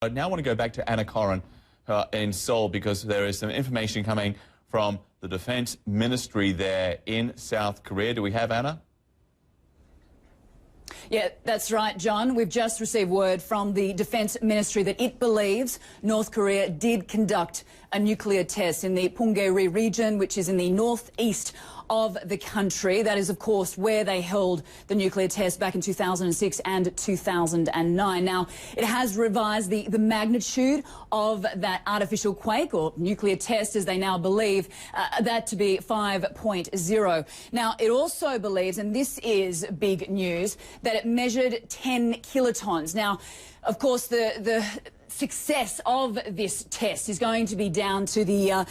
I now want to go back to Anna Corrin in Seoul because there is some information coming from the Defense Ministry there in South Korea. Do we have Anna? Yeah, that's right, John. We've just received word from the Defence Ministry that it believes North Korea did conduct a nuclear test in the Punggye-ri region, which is in the northeast of the country. That is, of course, where they held the nuclear test back in 2006 and 2009. Now, it has revised the magnitude of that artificial quake, or nuclear test, as they now believe, that to be 5.0. Now, it also believes, and this is big news, that it measured 10 kilotons. Now, of course, the success of this test is going to be down to the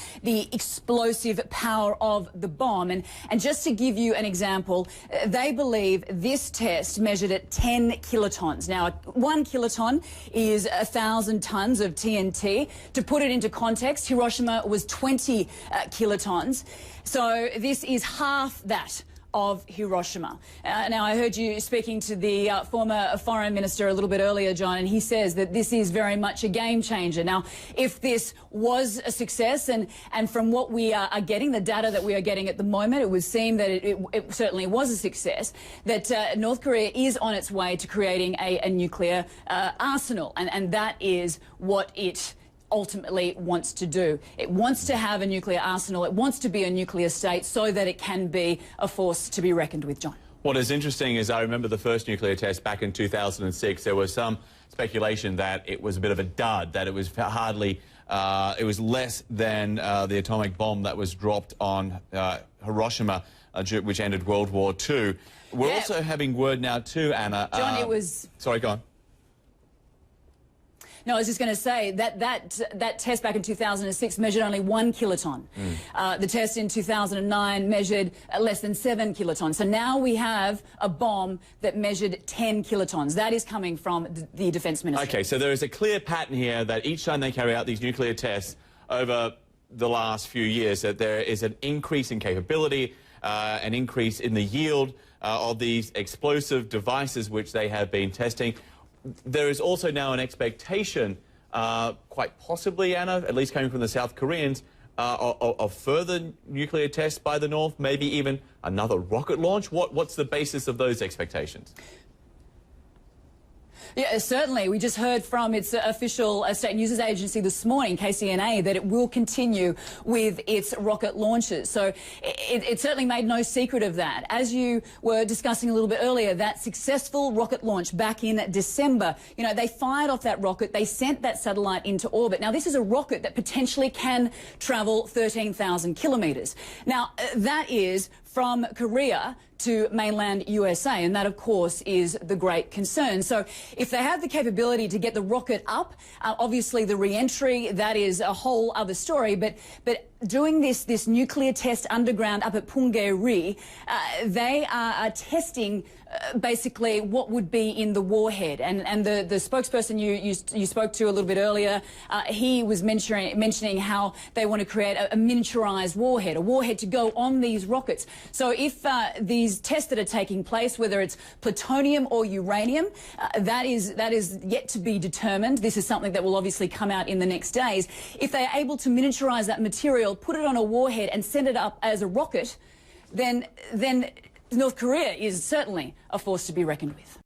explosive power of the bomb. And just to give you an example, they believe this test measured at 10 kilotons. Now, 1 kiloton is 1,000 tons of TNT. To put it into context, Hiroshima was 20 kilotons. So this is half that of Hiroshima. Now, I heard you speaking to the former foreign minister a little bit earlier, John, and he says that this is very much a game changer. Now, if this was a success, and from what we are getting, the data that we are getting at the moment, it would seem that it certainly was a success, that North Korea is on its way to creating a nuclear arsenal, and that is what it ultimately wants to do. It wants to have a nuclear arsenal. It wants to be a nuclear state so that it can be a force to be reckoned with, John. What is interesting is I remember the first nuclear test back in 2006. There was some speculation that it was a bit of a dud, that it was hardly, it was less than the atomic bomb that was dropped on Hiroshima, which ended World War II. We're also having word now too, Anna. John, it was... Sorry, go on. No, I was just going to say that test back in 2006 measured only 1 kiloton. The test in 2009 measured less than 7 kilotons. So now we have a bomb that measured 10 kilotons. That is coming from the Defence Ministry. Okay, so there is a clear pattern here that each time they carry out these nuclear tests over the last few years, that there is an increase in capability, an increase in the yield of these explosive devices which they have been testing. There is also now an expectation, quite possibly, Anna, at least coming from the South Koreans, of further nuclear tests by the North, maybe even another rocket launch. What's the basis of those expectations? Yeah, certainly. We just heard from its official state news agency this morning, KCNA, that it will continue with its rocket launches. So it certainly made no secret of that. As you were discussing a little bit earlier, that successful rocket launch back in December, you know, they fired off that rocket, they sent that satellite into orbit. Now, this is a rocket that potentially can travel 13,000 kilometres. Now, that is from Korea to mainland USA, and that, of course, is the great concern. So if they have the capability to get the rocket up, obviously the re-entry, that is a whole other story, but doing this nuclear test underground up at Punggye-ri, they are testing basically what would be in the warhead. And the spokesperson you spoke to a little bit earlier, he was mentioning how they want to create a miniaturized warhead, a warhead to go on these rockets. So if these tests that are taking place, whether it's plutonium or uranium, that is yet to be determined. This is something that will obviously come out in the next days. If they are able to miniaturize that material, put it on a warhead and send it up as a rocket, then North Korea is certainly a force to be reckoned with.